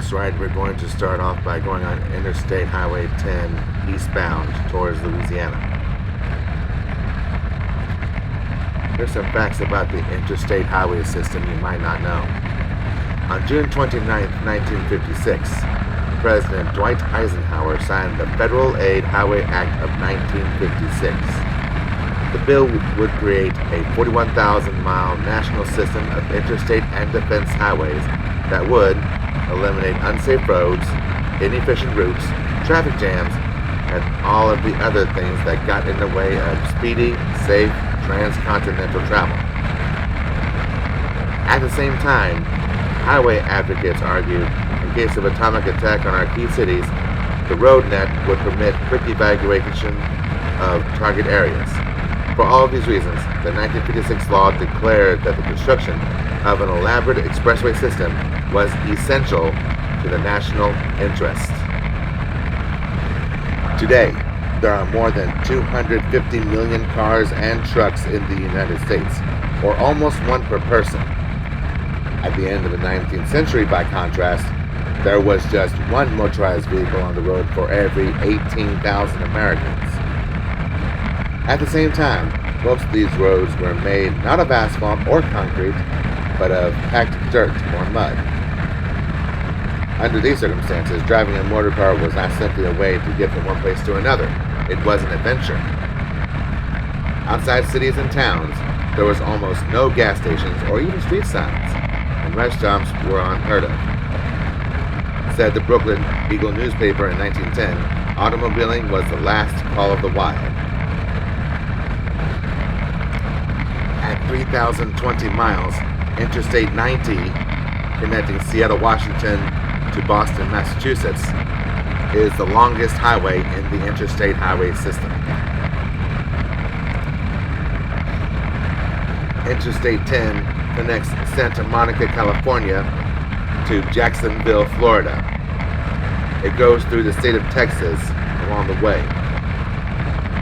That's right, we're going to start off by going on Interstate Highway 10 eastbound towards Louisiana. Here's some facts about the interstate highway system you might not know. On June 29, 1956, President Dwight Eisenhower signed the Federal Aid Highway Act of 1956. The bill would create a 41,000-mile national system of interstate and defense highways that would eliminate unsafe roads, inefficient routes, traffic jams, and all of the other things that got in the way of speedy, safe, transcontinental travel. At the same time, highway advocates argued in case of atomic attack on our key cities, the road net would permit quick evacuation of target areas. For all of these reasons, the 1956 law declared that the construction of an elaborate expressway system was essential to the national interest. Today, there are more than 250 million cars and trucks in the United States, or almost one per person. At the end of the 19th century, by contrast, there was just one motorized vehicle on the road for every 18,000 Americans. At the same time, most of these roads were made not of asphalt or concrete, but of packed dirt or mud. Under these circumstances, driving a motor car was not simply a way to get from one place to another. It was an adventure. Outside cities and towns, there was almost no gas stations or even street signs, and rest stops were unheard of. Said the Brooklyn Eagle newspaper in 1910, automobiling was the last call of the wild. At 3,020 miles, Interstate 90, connecting Seattle, Washington to Boston, Massachusetts, is the longest highway in the interstate highway system. Interstate 10 connects Santa Monica, California to Jacksonville, Florida. It goes through the state of Texas along the way.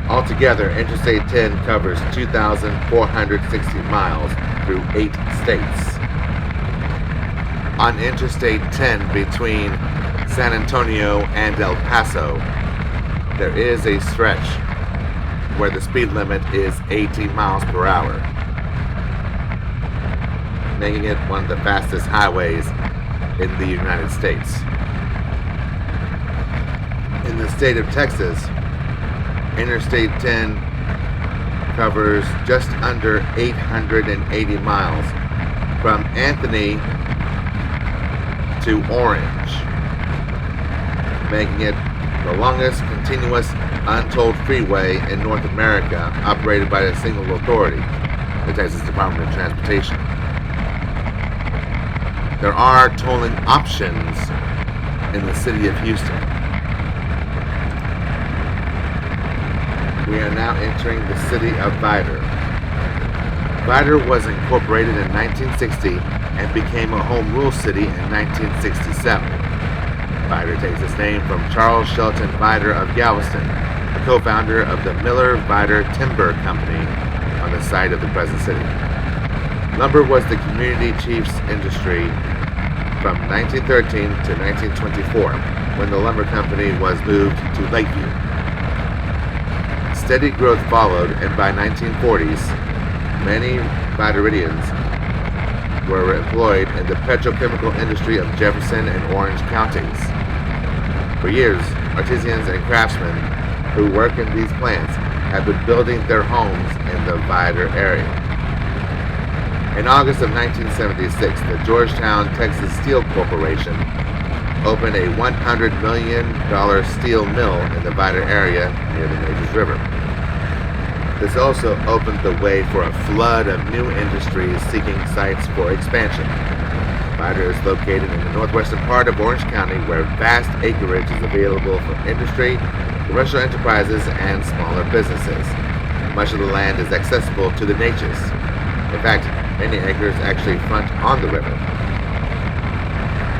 Altogether, Interstate 10 covers 2,460 miles through 8 states. On Interstate 10 between San Antonio and El Paso, there is a stretch where the speed limit is 80 miles per hour, making it one of the fastest highways in the United States. In the state of Texas, Interstate 10 covers just under 880 miles from Anthony to Orange, making it the longest continuous untolled freeway in North America operated by a single authority, the Texas Department of Transportation. There are tolling options in the city of Houston. We are now entering the city of Vidor. Vidor was incorporated in 1960 and became a home rule city in 1967. Vidor takes its name from Charles Shelton Vidor of Galveston, a co-founder of the Miller-Vidor Timber Company on the site of the present city. Lumber was the community chief's industry from 1913 to 1924, when the lumber company was moved to Lakeview. Steady growth followed, and by 1940s, many Vidoridians were employed in the petrochemical industry of Jefferson and Orange counties. For years, artisans and craftsmen who work in these plants have been building their homes in the Vidor area. In August of 1976, the Georgetown, Texas Steel Corporation opened a $100 million steel mill in the Vidor area near the Neches River. This also opened the way for a flood of new industries seeking sites for expansion. Vidor is located in the northwestern part of Orange County, where vast acreage is available for industry, commercial enterprises, and smaller businesses. Much of the land is accessible to the Neches. In fact, many acres actually front on the river.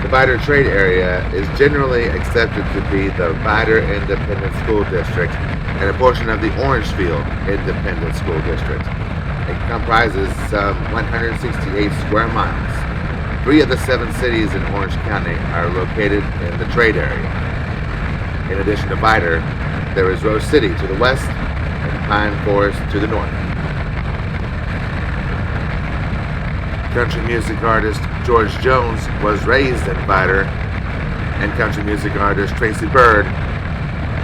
The Vidor Trade Area is generally accepted to be the Vidor Independent School District and a portion of the Orangefield Independent School District. It comprises some 168 square miles. 3 of the 7 cities in Orange County are located in the trade area. In addition to Vidor, there is Rose City to the west and Pine Forest to the north. Country music artist George Jones was raised in Vidor, and country music artist Tracy Byrd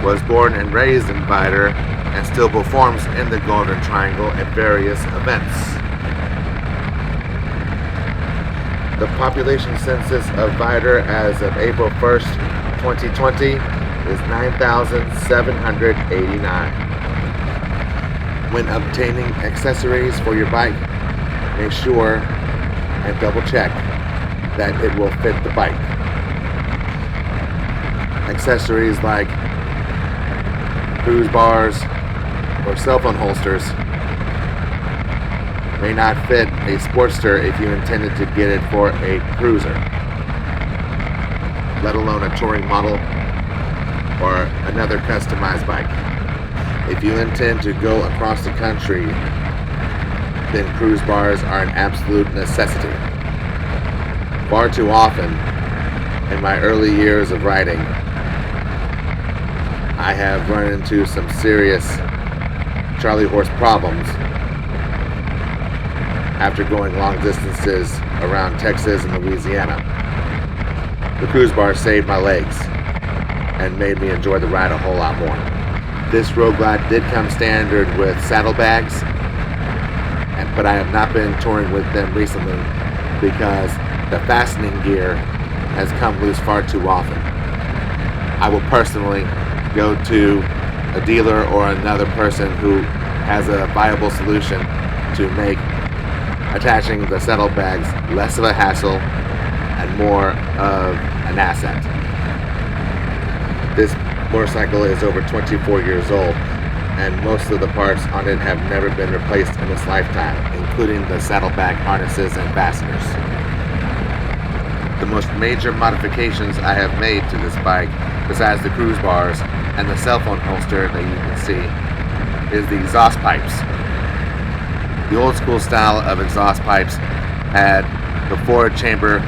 was born and raised in Vidor and still performs in the Golden Triangle at various events. The population census of Vidor as of April 1st, 2020 is 9,789. When obtaining accessories for your bike, make sure and double check that it will fit the bike. Accessories like cruise bars or cell phone holsters may not fit a Sportster if you intended to get it for a cruiser, let alone a touring model or another customized bike. If you intend to go across the country, then cruise bars are an absolute necessity. Far too often, in my early years of riding, I have run into some serious Charlie horse problems after going long distances around Texas and Louisiana. The cruise bar saved my legs and made me enjoy the ride a whole lot more. This Road Glide did come standard with saddlebags, but I have not been touring with them recently because the fastening gear has come loose far too often. I will personally go to a dealer or another person who has a viable solution to make attaching the saddlebags less of a hassle and more of an asset. This motorcycle is over 24 years old, and most of the parts on it have never been replaced in its lifetime, including the saddlebag harnesses and fasteners. The most major modifications I have made to this bike, besides the cruise bars and the cell phone holster that you can see, is the exhaust pipes. The old school style of exhaust pipes had the forward chamber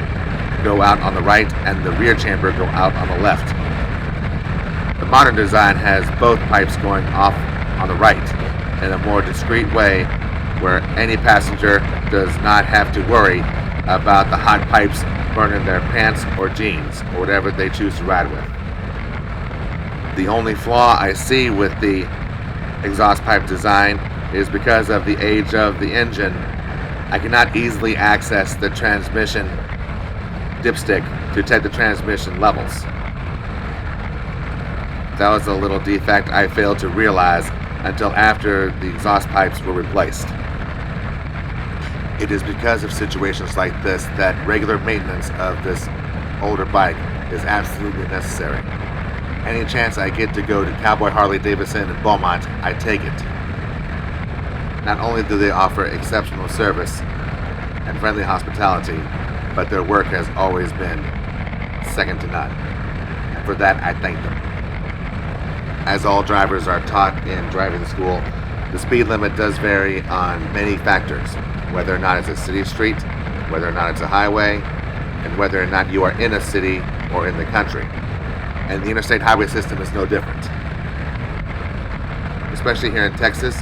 go out on the right and the rear chamber go out on the left. The modern design has both pipes going off on the right in a more discreet way where any passenger does not have to worry about the hot pipes burning their pants or jeans or whatever they choose to ride with. The only flaw I see with the exhaust pipe design is because of the age of the engine. I cannot easily access the transmission dipstick to check the transmission levels. That was a little defect I failed to realize until after the exhaust pipes were replaced. It is because of situations like this that regular maintenance of this older bike is absolutely necessary. Any chance I get to go to Cowboy Harley Davidson in Beaumont, I take it. Not only do they offer exceptional service and friendly hospitality, but their work has always been second to none. And for that, I thank them. As all drivers are taught in driving school, the speed limit does vary on many factors, whether or not it's a city street, whether or not it's a highway, and whether or not you are in a city or in the country. And the interstate highway system is no different. Especially here in Texas,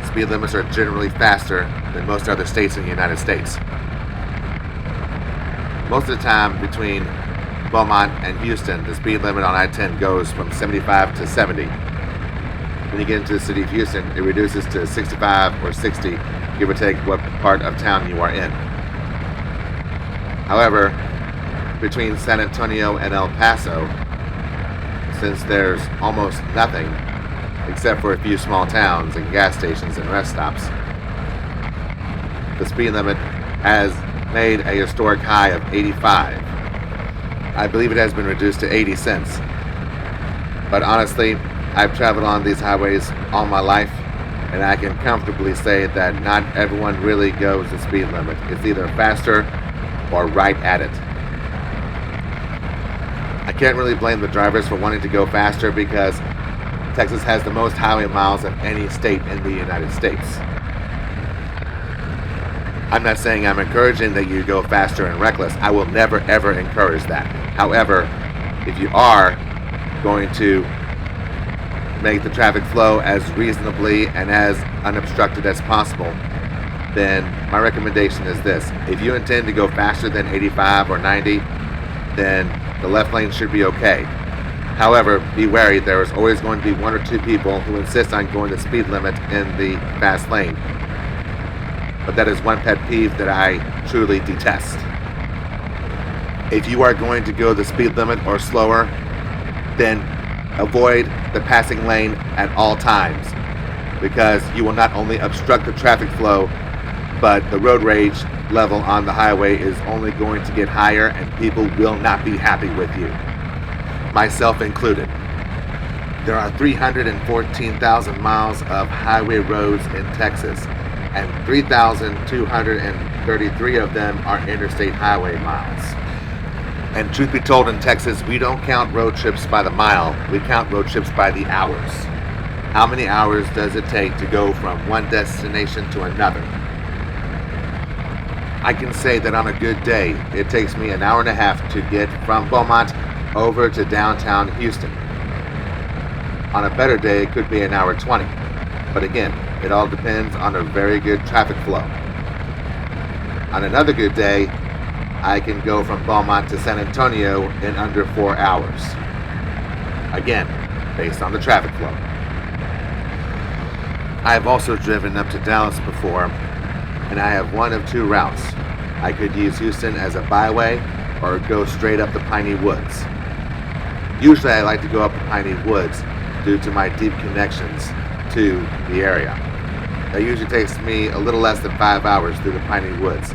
speed limits are generally faster than most other states in the United States. Most of the time between Beaumont and Houston, the speed limit on I-10 goes from 75 to 70. When you get into the city of Houston, it reduces to 65 or 60, give or take what part of town you are in. However, between San Antonio and El Paso, since there's almost nothing except for a few small towns and gas stations and rest stops, the speed limit has made a historic high of 85. I believe it has been reduced to 80 cents. But honestly, I've traveled on these highways all my life, and I can comfortably say that not everyone really goes the speed limit. It's either faster or right at it. I can't really blame the drivers for wanting to go faster because Texas has the most highway miles of any state in the United States. I'm not saying I'm encouraging that you go faster and reckless. I will never ever encourage that. However, if you are going to make the traffic flow as reasonably and as unobstructed as possible, then my recommendation is this. If you intend to go faster than 85 or 90, then the left lane should be okay. However, be wary, there is always going to be one or two people who insist on going the speed limit in the fast lane. But that is one pet peeve that I truly detest. If you are going to go the speed limit or slower, then avoid the passing lane at all times, because you will not only obstruct the traffic flow, but the road rage level on the highway is only going to get higher and people will not be happy with you, myself included. There are 314,000 miles of highway roads in Texas, and 3,233 of them are interstate highway miles. And truth be told, in Texas, we don't count road trips by the mile, we count road trips by the hours. How many hours does it take to go from one destination to another? I can say that on a good day, it takes me an hour and a half to get from Beaumont over to downtown Houston. On a better day, it could be an hour 20. But again, it all depends on a very good traffic flow. On another good day, I can go from Beaumont to San Antonio in under 4 hours. Again, based on the traffic flow. I have also driven up to Dallas before, and I have one of two routes. I could use Houston as a byway or go straight up the Piney Woods. Usually I like to go up the Piney Woods due to my deep connections to the area. That usually takes me a little less than 5 hours through the Piney Woods.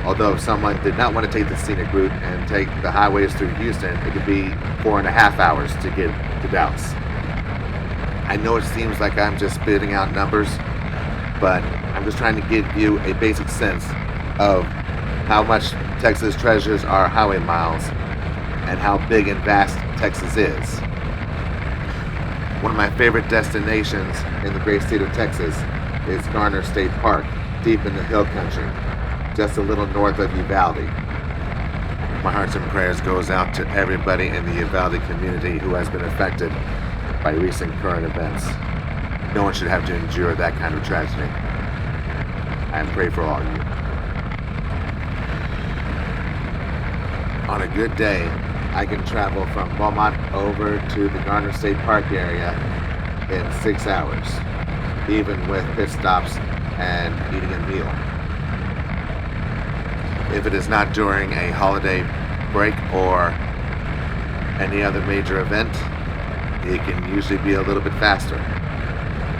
Although if someone did not want to take the scenic route and take the highways through Houston, it could be 4.5 hours to get to Dallas. I know it seems like I'm just spitting out numbers, but I'm just trying to give you a basic sense of how much Texas treasures our highway miles and how big and vast Texas is. One of my favorite destinations in the great state of Texas is Garner State Park, deep in the hill country, just a little north of Uvalde. My hearts and prayers goes out to everybody in the Uvalde community who has been affected by recent current events. No one should have to endure that kind of tragedy. I pray for all of you. On a good day, I can travel from Beaumont over to the Garner State Park area in 6 hours, even with pit stops and eating a meal. If it is not during a holiday break or any other major event, it can usually be a little bit faster.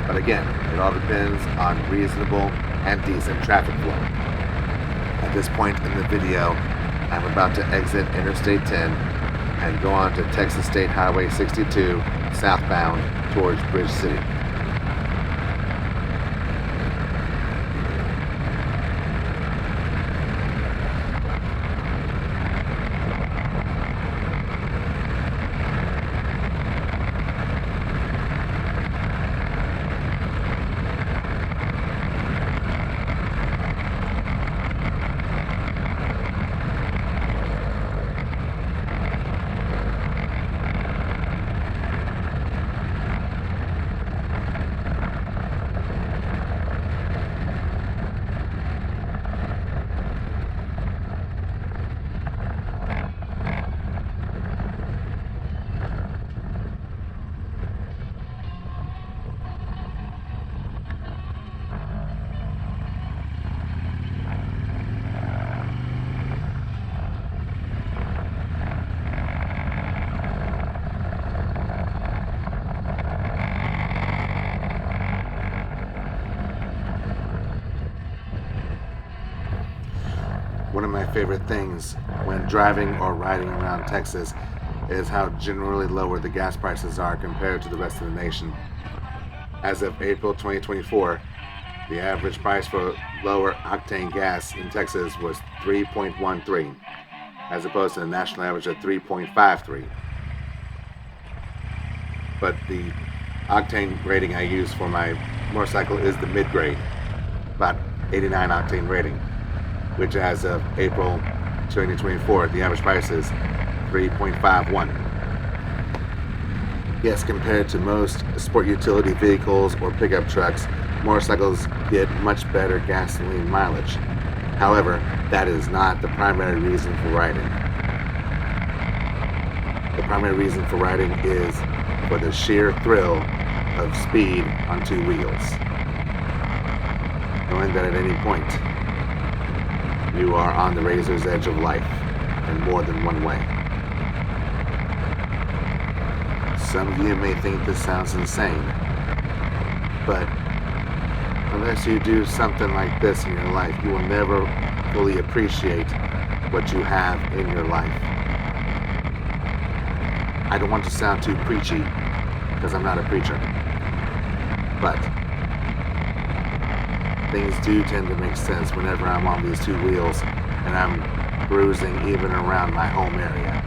But again, it all depends on reasonable and decent traffic flow. At this point in the video, I'm about to exit Interstate 10 and go on to Texas State Highway 62 southbound towards Bridge City. One of my favorite things when driving or riding around Texas is how generally lower the gas prices are compared to the rest of the nation. As of April 2024, the average price for lower octane gas in Texas was 3.13, as opposed to the national average of 3.53. But the octane rating I use for my motorcycle is the mid-grade, about 89 octane rating, which as of April 2024, the average price is $3.51. Yes, compared to most sport utility vehicles or pickup trucks, motorcycles get much better gasoline mileage. However, that is not the primary reason for riding. The primary reason for riding is for the sheer thrill of speed on two wheels. Knowing that at any point you are on the razor's edge of life in more than one way. Some of you may think this sounds insane, but unless you do something like this in your life, you will never fully appreciate what you have in your life. I don't want to sound too preachy, because I'm not a preacher, but things do tend to make sense whenever I'm on these two wheels and I'm cruising even around my home area.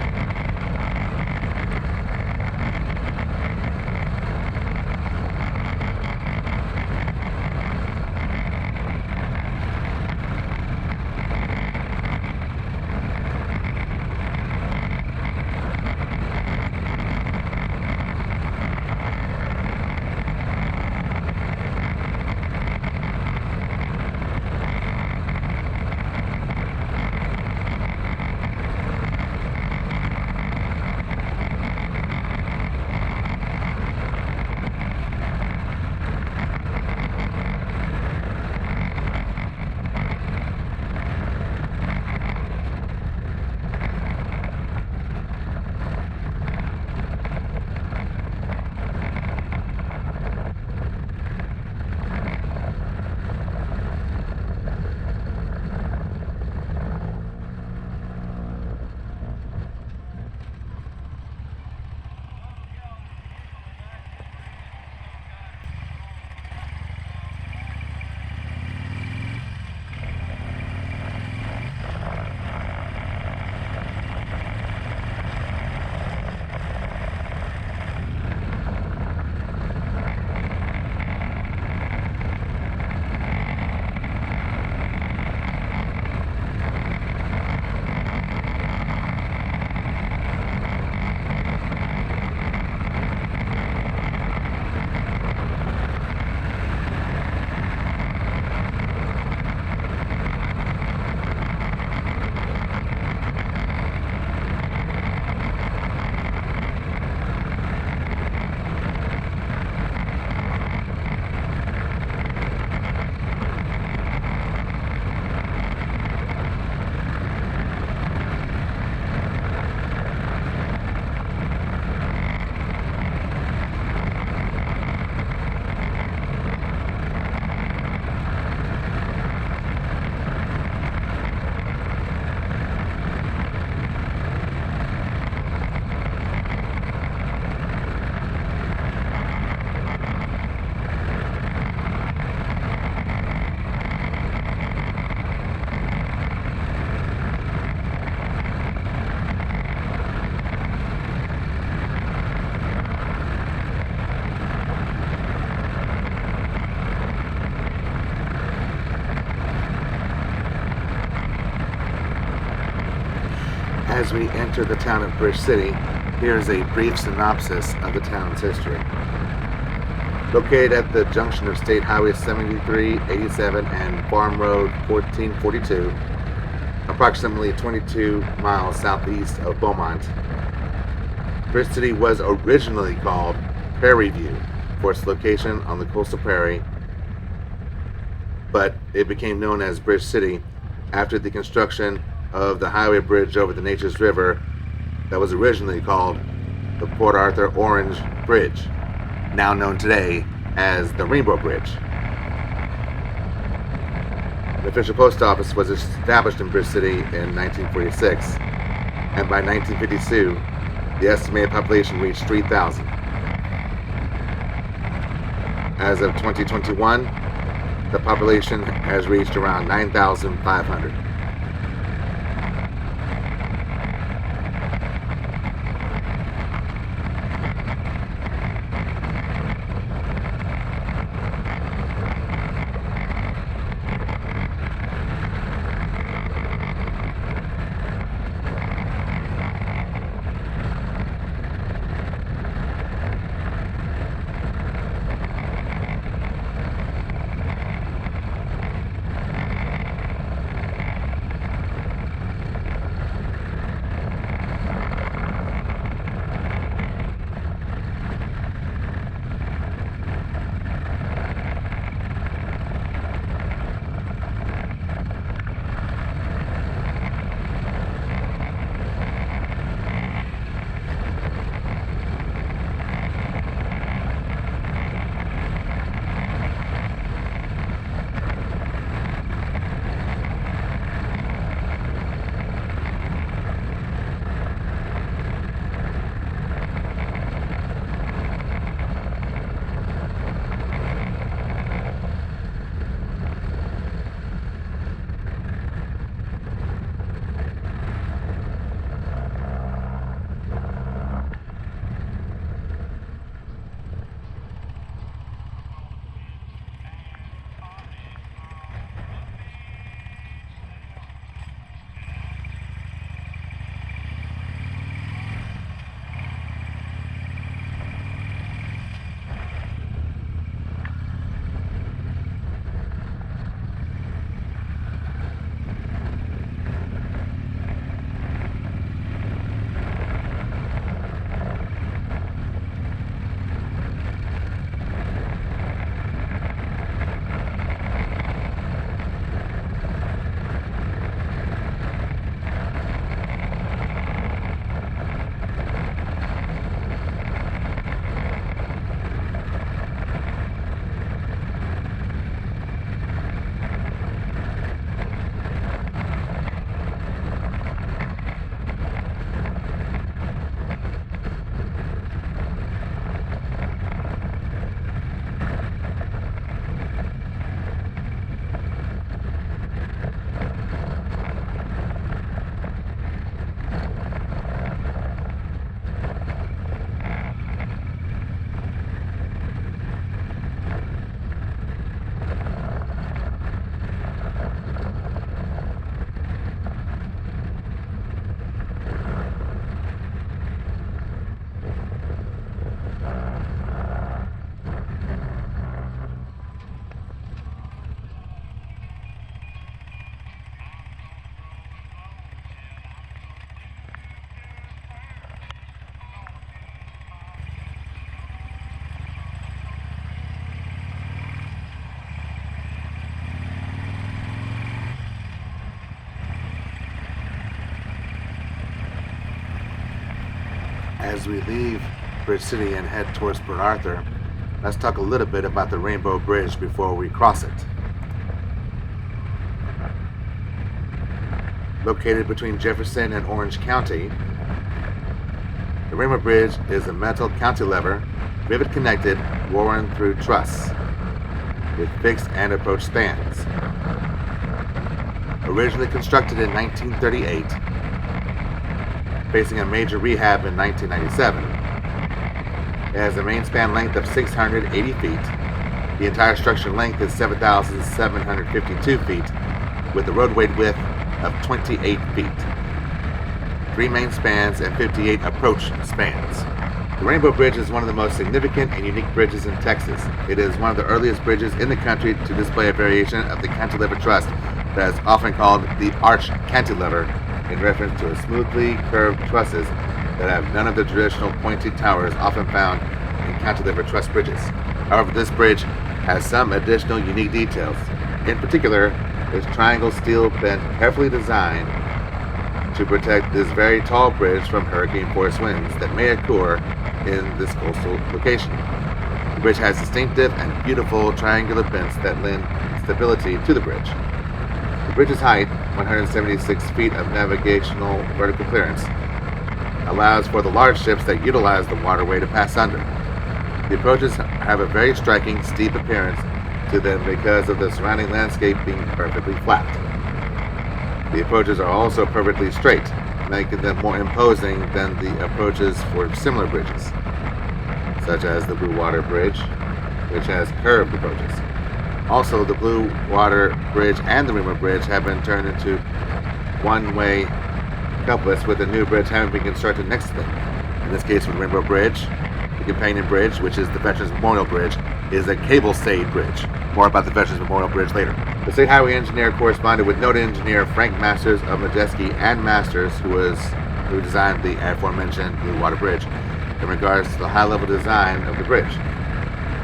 As we enter the town of Bridge City, here is a brief synopsis of the town's history. Located at the junction of State Highway 73, 87, and Farm Road 1442, approximately 22 miles southeast of Beaumont, Bridge City was originally called Prairie View for its location on the coastal prairie, but it became known as Bridge City after the construction of the highway bridge over the Nature's River that was originally called the Port Arthur Orange Bridge, now known today as the Rainbow Bridge. The official post office was established in Bridge City in 1946, and by 1952, the estimated population reached 3,000. As of 2021, the population has reached around 9,500. As we leave Bridge City and head towards Port Arthur, let's talk a little bit about the Rainbow Bridge before we cross it. Located between Jefferson and Orange County, the Rainbow Bridge is a metal cantilever, rivet connected, worn through truss, with fixed and approach spans. Originally constructed in 1938, facing a major rehab in 1997, it has a main span length of 680 feet. The entire structure length is 7,752 feet, with a roadway width of 28 feet. 3 main spans and 58 approach spans. The Rainbow Bridge is one of the most significant and unique bridges in Texas. It is one of the earliest bridges in the country to display a variation of the cantilever truss that is often called the arch cantilever, in reference to smoothly curved trusses that have none of the traditional pointed towers often found in cantilever truss bridges. However, this bridge has some additional unique details. In particular, this triangle steel bent carefully designed to protect this very tall bridge from hurricane force winds that may occur in this coastal location. The bridge has distinctive and beautiful triangular bends that lend stability to the bridge. The bridge's height, 176 feet of navigational vertical clearance, allows for the large ships that utilize the waterway to pass under. The approaches have a very striking, steep appearance to them because of the surrounding landscape being perfectly flat. The approaches are also perfectly straight, making them more imposing than the approaches for similar bridges, such as the Blue Water Bridge, which has curved approaches. Also, the Blue Water Bridge and the Rainbow Bridge have been turned into one-way couplets, with a new bridge having been constructed next to them. In this case, with the Rainbow Bridge, the companion bridge, which is the Veterans Memorial Bridge, is a cable-stayed bridge. More about the Veterans Memorial Bridge later. The state highway engineer corresponded with noted engineer Frank Masters of Majeski and Masters, who designed the aforementioned Blue Water Bridge, in regards to the high-level design of the bridge.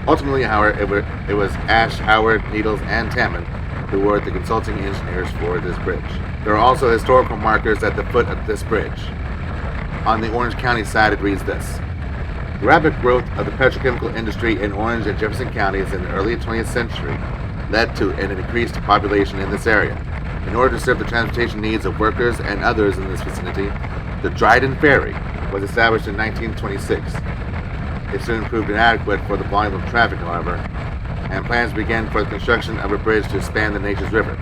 Ultimately, however, it was Ash, Howard, Needles, and Tamman who were the consulting engineers for this bridge. There are also historical markers at the foot of this bridge. On the Orange County side, it reads this: the rapid growth of the petrochemical industry in Orange and Jefferson counties in the early 20th century led to an increased population in this area. In order to serve the transportation needs of workers and others in this vicinity, the Dryden Ferry was established in 1926. It soon proved inadequate for the volume of traffic, however, and plans began for the construction of a bridge to span the Neches River.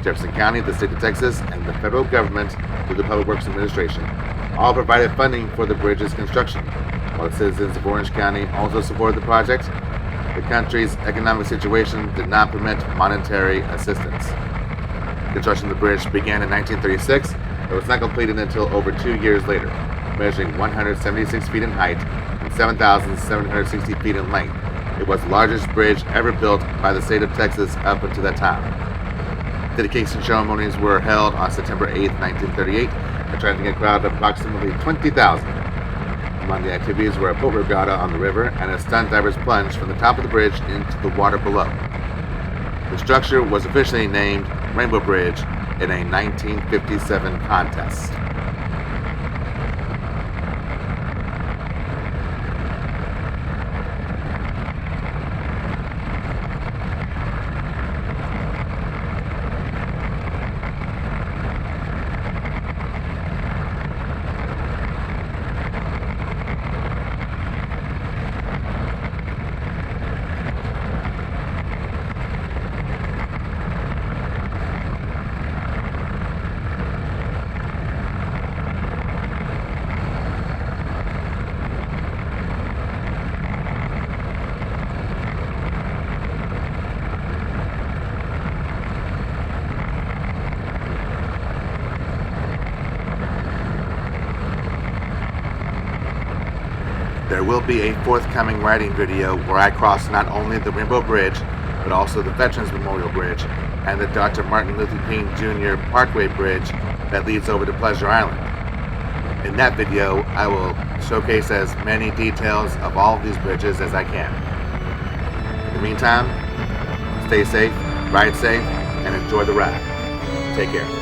Jefferson County, the state of Texas, and the federal government, through the Public Works Administration, all provided funding for the bridge's construction. While the citizens of Orange County also supported the project, the country's economic situation did not permit monetary assistance. Construction of the bridge began in 1936, but was not completed until over 2 years later, measuring 176 feet in height and 7,760 feet in length. It was the largest bridge ever built by the state of Texas up until that time. Dedication ceremonies were held on September 8, 1938, attracting a crowd of approximately 20,000. Among the activities were a boat regatta on the river and a stunt diver's plunge from the top of the bridge into the water below. The structure was officially named Rainbow Bridge in a 1957 contest. There will be a forthcoming riding video where I cross not only the Rainbow Bridge, but also the Veterans Memorial Bridge and the Dr. Martin Luther King Jr. Parkway Bridge that leads over to Pleasure Island. In that video, I will showcase as many details of all of these bridges as I can. In the meantime, stay safe, ride safe, and enjoy the ride. Take care.